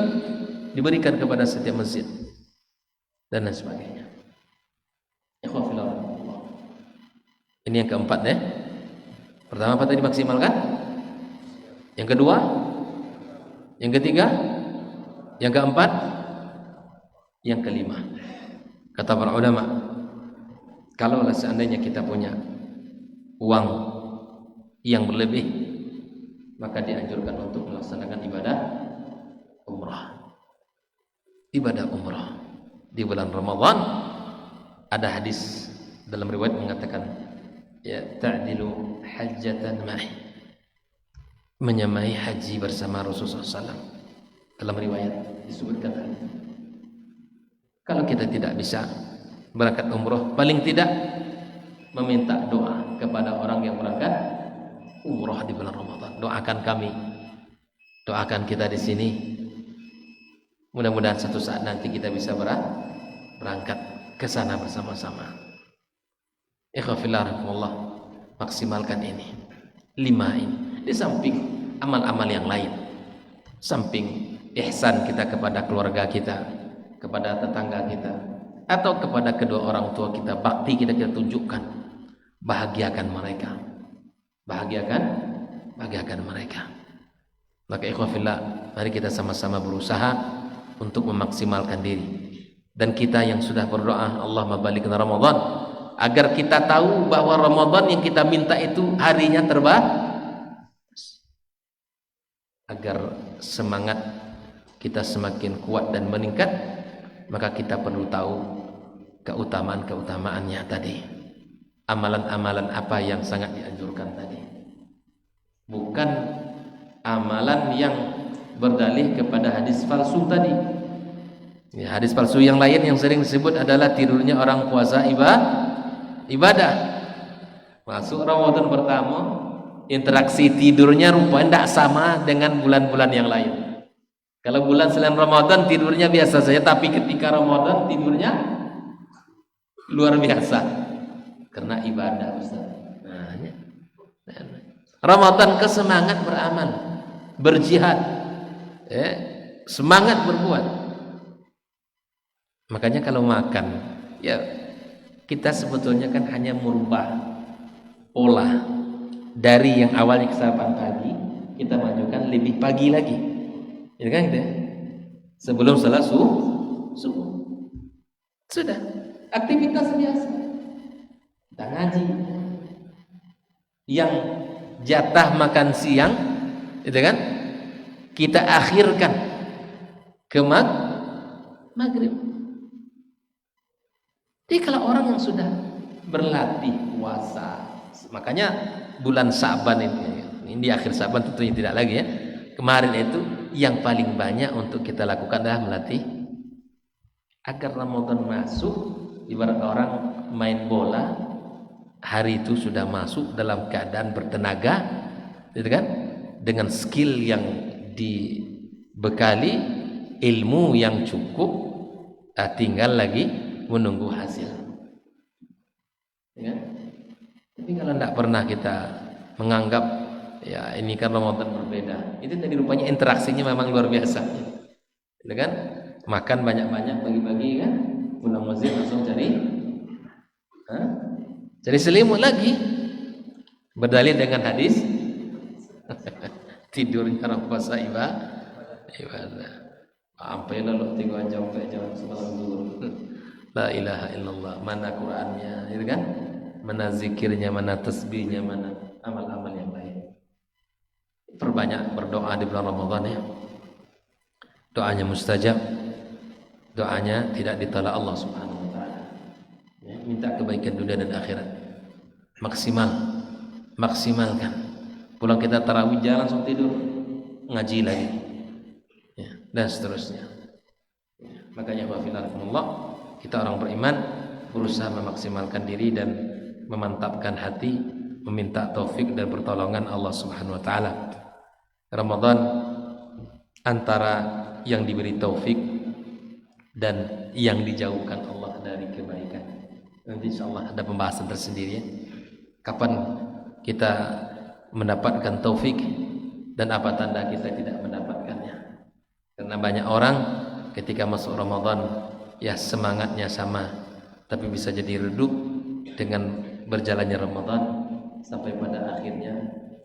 diberikan kepada setiap masjid dan lain sebagainya. Ini yang keempat ya. Pertama apa tadi, maksimalkan. Yang kedua, yang ketiga, yang keempat, yang kelima. Kata para ulama, kalaulah seandainya kita punya uang yang berlebih, maka dianjurkan untuk melaksanakan ibadah umrah. Ibadah umrah di bulan Ramadan. Ada hadis dalam riwayat mengatakan, ya ta'dilu hajjatan ma'i, menyamai haji bersama Rasulullah SAW. Dalam riwayat disebutkan hal itu. Kalau kita tidak bisa berangkat umrah, paling tidak meminta doa kepada orang yang berangkat umrah di bulan Ramadan. Doakan kami, doakan kita di sini. Mudah-mudahan satu saat nanti kita bisa berangkat ke sana bersama-sama. Ikhwafillah, maksimalkan ini 5 ini. Di samping amal-amal yang lain, samping ihsan kita kepada keluarga kita, kepada tetangga kita, atau kepada kedua orang tua kita, bakti kita tunjukkan, bahagiakan mereka, bahagiakan mereka. Maka ikhwafillah, mari kita sama-sama berusaha untuk memaksimalkan diri. Dan kita yang sudah berdoa Allahumma balighna Ramadan, agar kita tahu bahwa Ramadan yang kita minta itu harinya agar semangat kita semakin kuat dan meningkat, maka kita perlu tahu keutamaan-keutamaannya tadi. Amalan-amalan apa yang sangat dianjurkan tadi, bukan amalan yang berdalih kepada hadis palsu tadi. Ya, hadis palsu yang lain yang sering disebut adalah tidurnya orang puasa ibadah. Masuk Ramadan pertama, interaksi tidurnya rupanya tidak sama dengan bulan-bulan yang lain. Kalau bulan selain Ramadan tidurnya biasa saja, tapi ketika Ramadan tidurnya luar biasa karena ibadah, Ustaz. Ramadan kesemangat beramal, berjihad, semangat berbuat. Makanya kalau makan, ya kita sebetulnya kan hanya merubah pola dari yang awalnya sarapan pagi, kita majukan lebih pagi lagi, ya kan gitu? Sebelum salat subuh sudah aktivitas biasa, kita ngaji. Yang jatah makan siang, itu kan kita akhirkan ke maghrib. Jadi kalau orang yang sudah berlatih puasa, makanya bulan Sa'ban ini di akhir Sa'ban tentunya tidak lagi ya. Kemarin itu yang paling banyak untuk kita lakukan adalah melatih agar Ramadan masuk. Ibarat orang main bola, hari itu sudah masuk dalam keadaan bertenaga, gitu kan? Dengan skill yang dibekali, ilmu yang cukup, tinggal lagi menunggu hasil, ya. Tapi kalau tidak pernah kita menganggap ya ini kan Ramadan berbeda, itu tadi rupanya interaksinya memang luar biasa, ya kan? Makan banyak-banyak, bagi-bagi kan, pulang masjid langsung cari selimut lagi, berdalil dengan hadis tidurnya orang puasa ibadah. Sampai lalu 3 jam sebelum zuhur. La ilaha illallah, mana Qur'annya, gitu kan? Mana zikirnya, mana tasbihnya, mana amal-amal yang lain. Perbanyak berdoa di bulan Ramadan ya. Doanya mustajab, doanya tidak ditolak Allah Subhanahu wa taala. Ya, minta kebaikan dunia dan akhirat. Maksimalkan. Pulang kita tarawih jangan langsung tidur, ngaji lagi. Ya, dan seterusnya. Ya, makanya wa'alaikumsalam, kita orang beriman berusaha memaksimalkan diri dan memantapkan hati, meminta taufik dan pertolongan Allah Subhanahu wa taala. Ramadan antara yang diberi taufik dan yang dijauhkan Allah dari kebaikan. Nanti insyaallah ada pembahasan tersendiri ya. Kapan kita mendapatkan taufik dan apa tanda kita tidak mendapatkan Karena banyak orang ketika masuk Ramadan ya semangatnya sama, tapi bisa jadi redup dengan berjalannya Ramadan sampai pada akhirnya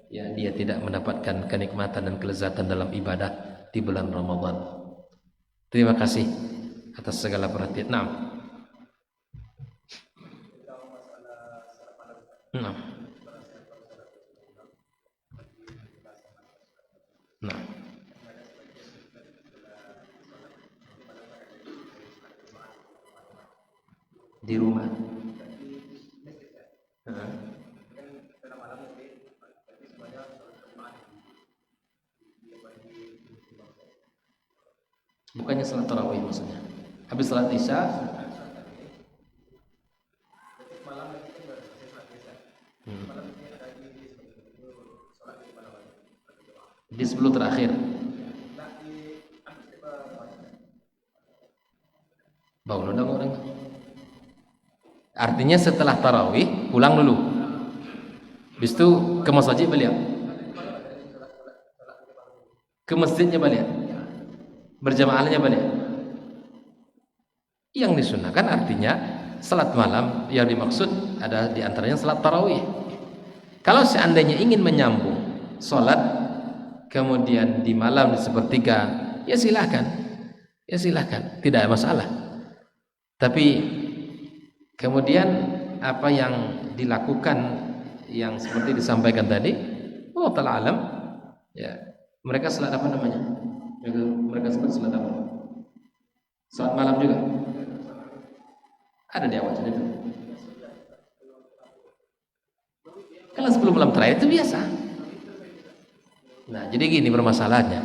ya dia tidak mendapatkan kenikmatan dan kelezatan dalam ibadah di bulan Ramadan. Terima kasih atas segala perhatian. Nah. Nah. Nah. Di rumah. Bukannya salat tarawih maksudnya. Habis salat Isya di 10 terakhir. Bangun udah orang. Artinya setelah tarawih pulang dulu. Habis itu ke masjid balik. Ke masjidnya balik. Berjamaahnya balik. Yang disunahkan artinya salat malam yang dimaksud ada diantaranya salat tarawih. Kalau seandainya ingin menyambung salat kemudian di malam di sepertiga, ya silahkan, tidak ada masalah. Tapi kemudian apa yang dilakukan yang seperti disampaikan tadi, Allah Ta'ala alam, ya mereka salat apa namanya? Mereka sebut salat apa? Salat malam juga. Ada di awal itu. Kalau sebelum malam terakhir itu biasa. Nah, jadi gini permasalahannya.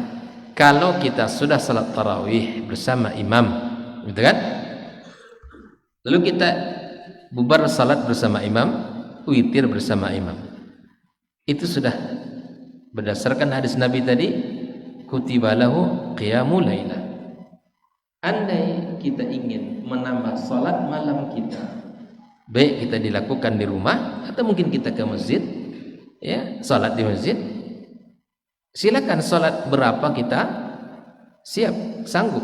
Kalau kita sudah salat tarawih bersama imam, gitu kan? Lalu kita bubar salat bersama imam, witir bersama imam. Itu sudah berdasarkan hadis Nabi tadi, kutiba lahu qiyamul lailah. Andai kita ingin menambah salat malam kita, baik kita dilakukan di rumah atau mungkin kita ke masjid, ya, salat di masjid, silakan salat berapa kita siap, sanggup,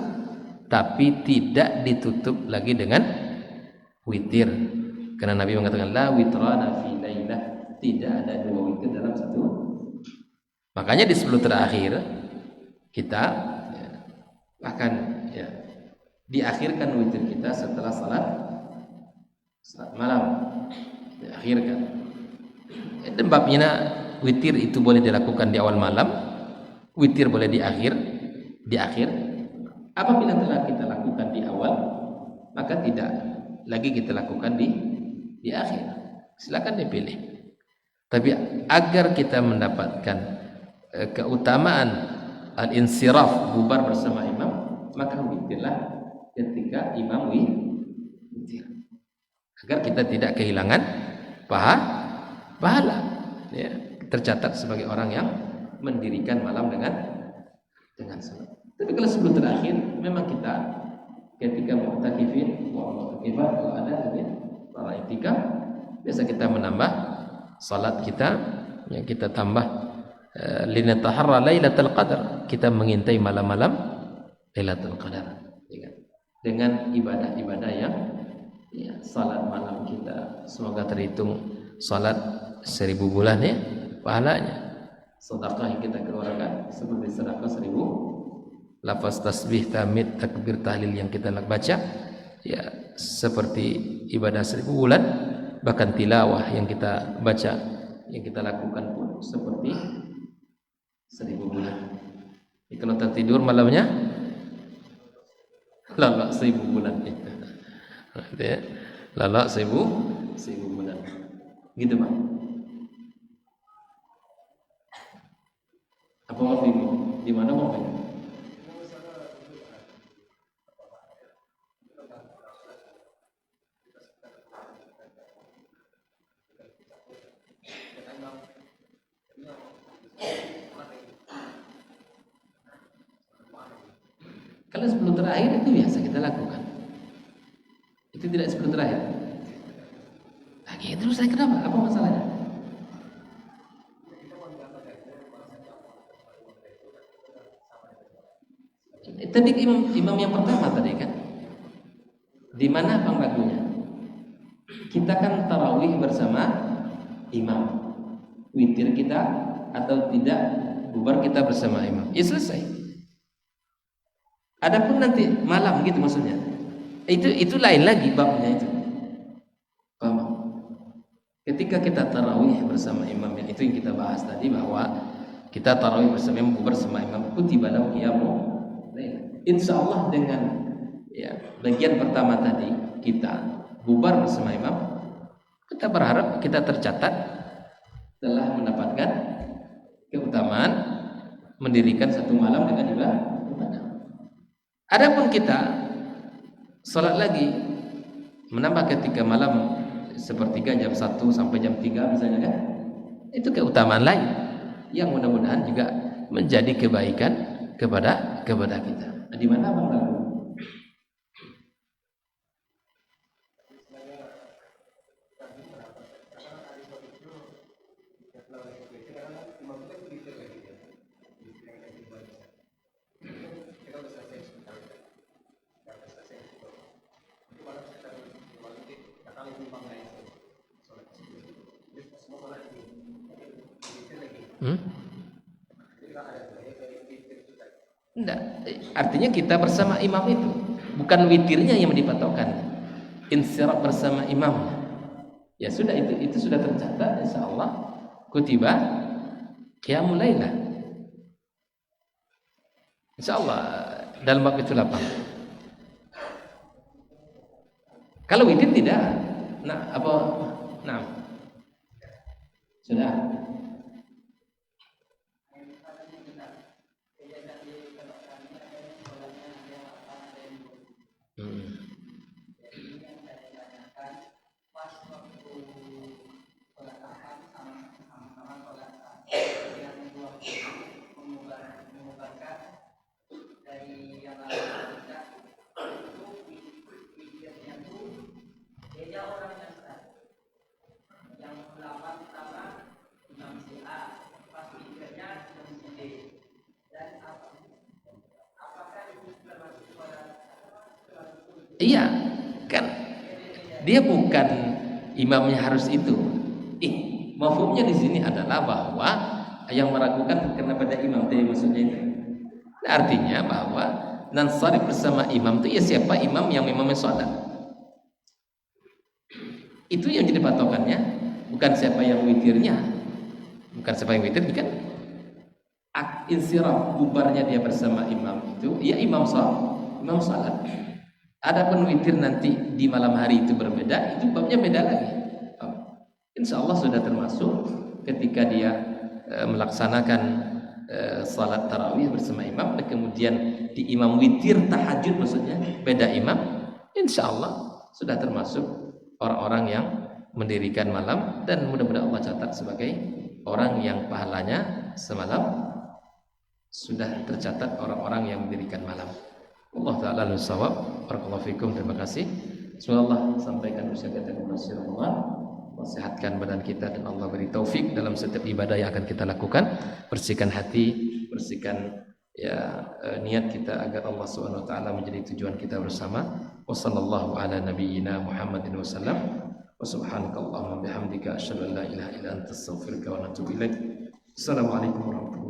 tapi tidak ditutup lagi dengan witir. Karena Nabi mengatakan la witrana fi lailah, tidak ada dua witir dalam satu. Makanya di 10 terakhir kita ya, akan ya, diakhirkan witir kita setelah salat malam, diakhirkan. Dan babnya witir itu boleh dilakukan di awal malam, witir boleh di akhir. Apabila telah kita lakukan di awal, maka tidak lagi kita lakukan di akhir. Silakan dipilih. Tapi agar kita mendapatkan keutamaan al-insiraf, bubar bersama imam, maka witirlah ketika imam witir, agar kita tidak kehilangan pahala, ya, tercatat sebagai orang yang mendirikan malam dengan salat. Tapi kalau sebelum terakhir memang kita ketika mu'takifin kalau ada para iktikaf, biasa kita menambah salat kita, yang kita tambah linataharra lailatul qadar, kita mengintai malam-malam lailatul qadar dengan ibadah-ibadah yang ya, salat malam kita semoga terhitung salat 1000 bulan ya pahalanya. Sedekah yang kita keluarkan seperti sedekah 1000 lafaz tasbih, tahmid, takbir, tahlil yang kita baca ya seperti ibadah 1000 bulan. Bahkan tilawah yang kita baca, yang kita lakukan pun seperti 1000 bulan. Kalau tertidur malamnya lalak 1000 bulan ya. Lalak 1000 bulan gitu Pak. Apa mau di mana mau? Kalau 10 terakhir itu biasa kita lakukan. Itu tidak 10 terakhir. Lagi terus saya kenapa? Apa masalahnya? Tadi imam yang pertama tadi kan, di mana bang lagunya? Kita kan tarawih bersama imam, witir kita atau tidak bubar kita bersama imam, ya selesai. Adapun nanti malam gitu maksudnya, itu lain lagi babnya itu. Paham? Ketika kita tarawih bersama imam, yang itu yang kita bahas tadi, bahwa kita tarawih bersama imam, bubar bersama imam, kutiba lahu qiyamul lail. Insyaallah dengan ya bagian pertama tadi kita bubar bersama imam, kita berharap kita tercatat telah mendapatkan keutamaan mendirikan satu malam dengan ibadah. Adapun kita salat lagi menambah ketika malam sepertiga, jam 1 sampai jam 3 misalnya kan, itu keutamaan lain yang mudah-mudahan juga menjadi kebaikan kepada kita. Nah, di mana bang lalu? Enggak, artinya kita bersama imam itu bukan witirnya yang dipatokkan, insiraf bersama imam. Ya sudah, itu sudah tercatat insyaallah kutiba qiyamul lailah. Insyaallah dalam bab itu lapang. Kalau witir tidak, nah apa? Nah, sudah. Iya, kan dia bukan imamnya harus itu. Mafhumnya di sini adalah bahwa yang meragukan kenapa ada imam tadi maksudnya itu. Artinya bahwa nansarif bersama imam itu ya siapa imam yang memangnya sholat. Itu yang jadi patokannya, bukan siapa yang witirnya. Bukan siapa yang witir, kan insiraf bubarnya dia bersama imam itu, ya imam sholat. Adapun witir nanti di malam hari itu berbeda, itu babnya beda lagi. Insyaallah sudah termasuk ketika dia melaksanakan salat tarawih bersama imam, dan kemudian di imam witir tahajud maksudnya beda imam, insyaallah sudah termasuk orang-orang yang mendirikan malam, dan mudah-mudahan Allah catat sebagai orang yang pahalanya semalam sudah tercatat orang-orang yang mendirikan malam. Allah Ta'ala al-sawab. Barakallahu fikum. Terima kasih. Semoga Allah sampaikan usaha kita kepada Allah, sehatkan badan kita, dan Allah beri taufik dalam setiap ibadah yang akan kita lakukan. Bersihkan hati, bersihkan ya niat kita agar Allah Subhanahu wa taala menjadi tujuan kita bersama. Wassallallahu ala nabiyyina Muhammadin wasallam. Wa subhanakallahumma bihamdika asyhadu an la ilaha illa anta astaghfiruka wa atubu ilaik. Assalamualaikum warahmatullahi wabarakatuh.